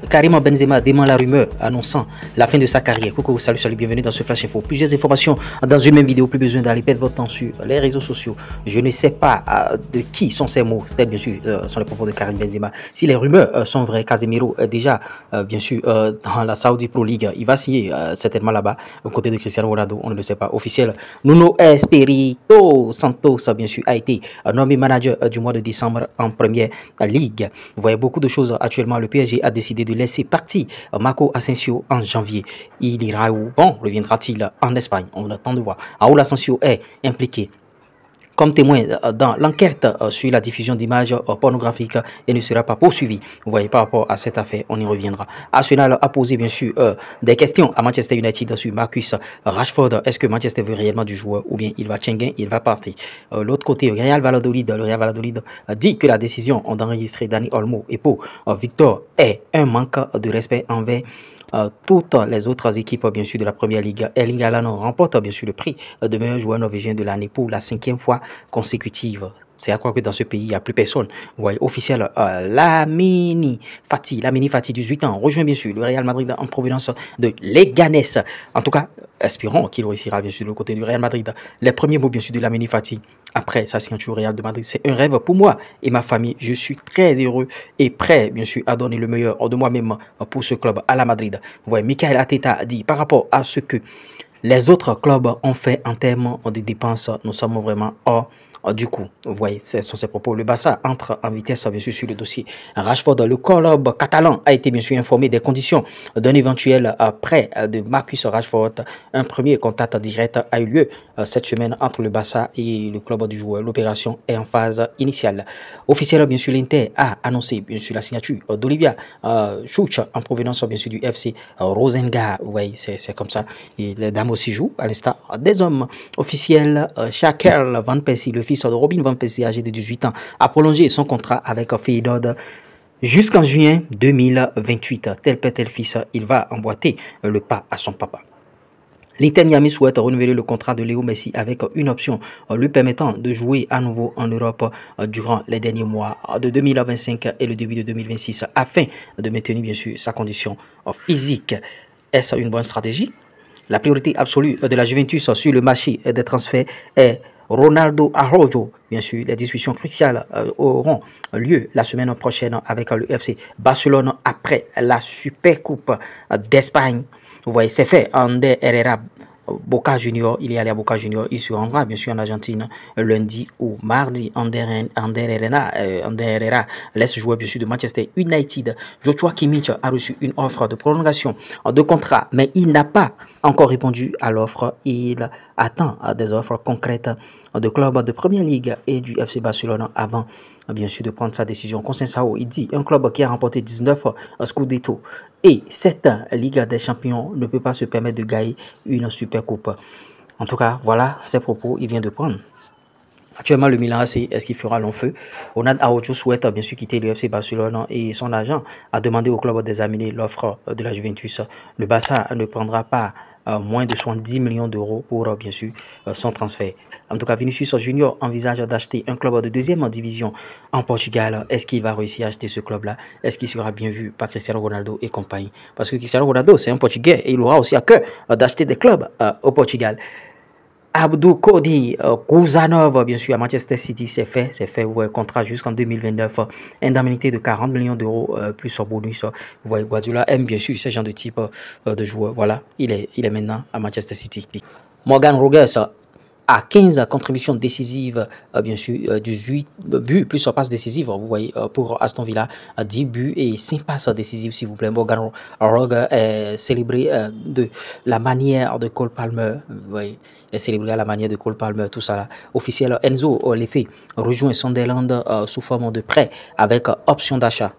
Karim Benzema dément la rumeur annonçant la fin de sa carrière. Coucou, salut, bienvenue dans ce Flash Info. Plusieurs informations dans une même vidéo, plus besoin d'aller perdre votre temps sur les réseaux sociaux. Je ne sais pas de qui sont ces mots, c'est bien sûr sont les propos de Karim Benzema. Si les rumeurs sont vraies, Casemiro est déjà bien sûr dans la Saudi Pro League. Il va signer certainement là-bas, aux côtés de Cristiano Ronaldo, on ne le sait pas officiel. Nuno Espirito Santos, bien sûr, a été nommé manager du mois de décembre en première ligue. Vous voyez beaucoup de choses actuellement. Le PSG a décidé de laisser partir Marco Asensio en janvier. Il ira où? Bon, reviendra-t-il en Espagne? On attend de voir. Raúl Asensio est impliqué comme témoin dans l'enquête sur la diffusion d'images pornographiques et ne sera pas poursuivi. Vous voyez, par rapport à cette affaire, on y reviendra. Arsenal a posé bien sûr des questions à Manchester United sur Marcus Rashford. Est-ce que Manchester veut réellement du joueur ou bien il va tchenguer, il va partir? L'autre côté, le Real Valladolid dit que la décision d'enregistrer Dani Olmo et pour Victor est un manque de respect envers toutes les autres équipes bien sûr de la première ligue. Erling Haaland remporte bien sûr le prix de meilleur joueur norvégien de l'année pour la 5e fois consécutive. C'est à croire que dans ce pays, il n'y a plus personne. Vous voyez, officiel, Lamine Fati, 18 ans, rejoint bien sûr le Real Madrid en provenance de Leganés. En tout cas, espérons qu'il réussira bien sûr de côté du Real Madrid. Les premiers mots bien sûr de Lamine Fati après sa signature au Real de Madrid, c'est un rêve pour moi et ma famille. Je suis très heureux et prêt bien sûr à donner le meilleur de moi-même pour ce club à la Madrid. Vous voyez, Mikel Arteta dit par rapport à ce que les autres clubs ont fait en termes de dépenses, nous sommes vraiment hors du coup. Vous voyez, ce sont ses propos. Le Barça entre en vitesse bien sûr sur le dossier Rashford. Le club catalan a été bien sûr informé des conditions d'un éventuel prêt de Marcus Rashford. Un premier contact direct a eu lieu cette semaine entre le Barça et le club du joueur. L'opération est en phase initiale. Officiel bien sûr, l'Inter a annoncé bien sûr la signature d'Olivia Schuch en provenance bien sûr du FC Rosengard. Vous voyez, c'est comme ça. Et les dames aussi jouent à l'instar des hommes. Officiel, Shakel Van Persie, le fils de Robin Van Persie, âgé de 18 ans, a prolongé son contrat avec Feyenoord jusqu'en juin 2028. Tel père, tel fils, il va emboîter le pas à son papa. L'Inter Miami souhaite renouveler le contrat de Léo Messi avec une option lui permettant de jouer à nouveau en Europe durant les derniers mois de 2025 et le début de 2026 afin de maintenir bien sûr sa condition physique. Est-ce une bonne stratégie? La priorité absolue de la Juventus sur le marché des transferts est Ronaldo Araujo. Bien sûr, les discussions cruciales auront lieu la semaine prochaine avec le FC Barcelone après la Supercoupe d'Espagne. Vous voyez, c'est fait. Ander Herrera, Boca Junior, il est allé à Boca Junior, il se rendra bien sûr en Argentine lundi ou mardi. Ander Herrera laisse jouer bien sûr de Manchester United. Joshua Kimmich a reçu une offre de prolongation de contrat, mais il n'a pas encore répondu à l'offre. Il attend des offres concrètes de clubs de Première Ligue et du FC Barcelone avant bien sûr de prendre sa décision. Conceição, il dit un club qui a remporté 19 Scudetto et cette Ligue des Champions ne peut pas se permettre de gagner une super coupe. En tout cas, voilà ses propos, il vient de prendre. Actuellement, le Milan AC, est-ce qu'il fera long feu? Ronald Araujo souhaite bien sûr quitter le FC Barcelone et son agent a demandé au club d'examiner l'offre de la Juventus. Le Barça ne prendra pas moins de 70 millions d'euros pour bien sûr son transfert. En tout cas, Vinicius Junior envisage d'acheter un club de deuxième division en Portugal. Est-ce qu'il va réussir à acheter ce club-là? Est-ce qu'il sera bien vu par Cristiano Ronaldo et compagnie? Parce que Cristiano Ronaldo, c'est un Portugais et il aura aussi à cœur d'acheter des clubs au Portugal. Abdou Cody Kouzanov, bien sûr, à Manchester City, c'est fait. Vous voyez, contrat jusqu'en 2029, indemnité de 40 millions d'euros plus son bonus. Vous voyez, Guardiola aime bien sûr ce genre de type de joueur. Voilà, il est maintenant à Manchester City. Morgan Rogers à 15 contributions décisives, bien sûr, 18 buts plus sur passe décisive, vous voyez, pour Aston Villa, 10 buts et 5 passes décisives, s'il vous plaît. Morgan Rogers est célébré de la manière de Cole Palmer, vous voyez, est célébré à la manière de Cole Palmer, tout ça là. Officiel, Enzo Lefebvre rejoint Sunderland sous forme de prêt avec option d'achat.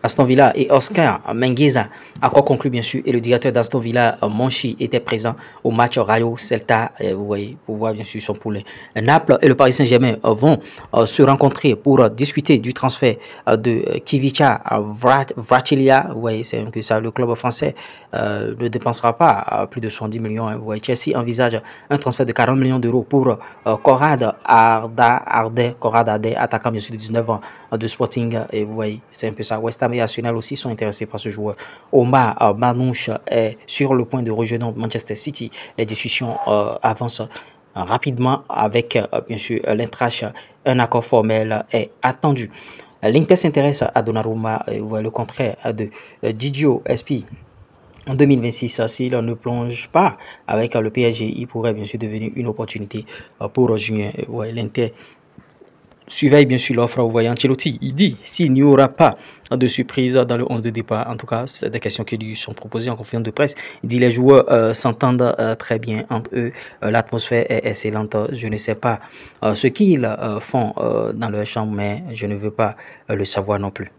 Aston Villa et Oscar Mengueza accord conclu bien sûr et le directeur d'Aston Villa Monchi était présent au match Rayo Celta, vous voyez, pour voir bien sûr son poulet. Naples et le Paris Saint-Germain vont se rencontrer pour discuter du transfert de Kivicha Vratilia. Vous voyez, c'est que ça, le club français ne dépensera pas plus de 70 millions. Vous voyez, Chelsea envisage un transfert de 40 millions d'euros pour Corrad Arde, attaquant bien sûr de 19 ans de Sporting, et vous voyez, c'est un peu ça. West Ham Tottenham et Arsenal aussi sont intéressés par ce joueur. Omar Manouche est sur le point de rejoindre Manchester City. Les discussions avancent rapidement avec, bien sûr, l'Eintracht. Un accord formel est attendu. L'Inter s'intéresse à Donnarumma, le contraire de Didio SP. En 2026, s'il ne plonge pas avec le PSG, il pourrait bien sûr devenir une opportunité pour juin. L'Inter surveille bien sûr l'offre. Vous voyez, Ancelotti, il dit s'il n'y aura pas de surprise dans le 11 de départ, en tout cas, c'est des questions qui lui sont proposées en conférence de presse. Il dit les joueurs s'entendent très bien entre eux, l'atmosphère est excellente. Je ne sais pas ce qu'ils font dans leur chambre, mais je ne veux pas le savoir non plus.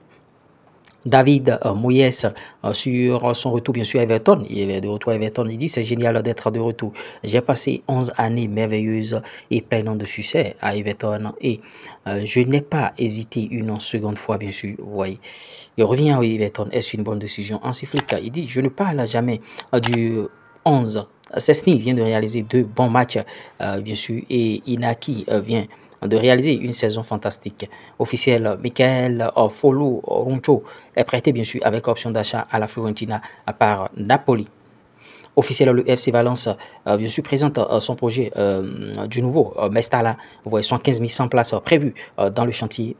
David Moyes sur son retour bien sûr à Everton, il est de retour à Everton, il dit c'est génial d'être de retour, j'ai passé 11 années merveilleuses et pleines de succès à Everton et je n'ai pas hésité une seconde fois bien sûr, vous voyez, il revient à Everton, est-ce une bonne décision? Hansi Flick, il dit je ne parle jamais du 11, Szczęsny vient de réaliser 2 bons matchs bien sûr et Inaki vient de réaliser une saison fantastique. Officiel, Michael Folou Roncho est prêté bien sûr avec option d'achat à la Fiorentina par Napoli. Officiel, le FC Valence, bien sûr, présente son projet du nouveau Mestala. Vous voyez, 75 100 places prévues dans le chantier.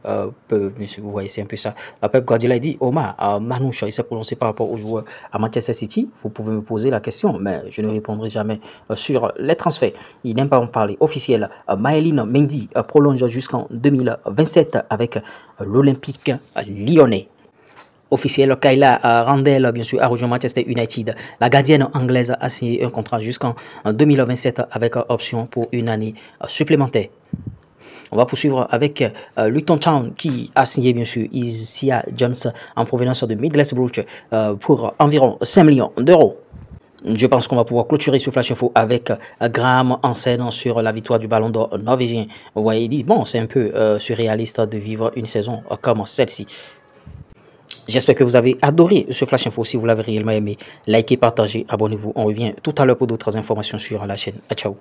Bien sûr, vous voyez, c'est un peu ça. Pep Guardiola dit Omar Manouche, il s'est prononcé par rapport aux joueurs à Manchester City. Vous pouvez me poser la question, mais je ne répondrai jamais sur les transferts. Il n'aime pas en parler. Officiel, Maëlyn Mendy prolonge jusqu'en 2027 avec l'Olympique lyonnais. Officiel, Kayla Randall, bien sûr, a rejoint Manchester United. La gardienne anglaise a signé un contrat jusqu'en 2027 avec option pour une année supplémentaire. On va poursuivre avec Luton Town qui a signé bien sûr Isia Jones en provenance de Middlesbrough pour environ 5 millions d'euros. Je pense qu'on va pouvoir clôturer ce Flash Info avec Graham Hansen sur la victoire du Ballon d'Or norvégien. Vous voyez, il dit, bon, c'est un peu surréaliste de vivre une saison comme celle-ci. J'espère que vous avez adoré ce Flash Info. Si vous l'avez réellement aimé, likez, partagez, abonnez-vous. On revient tout à l'heure pour d'autres informations sur la chaîne. Ciao.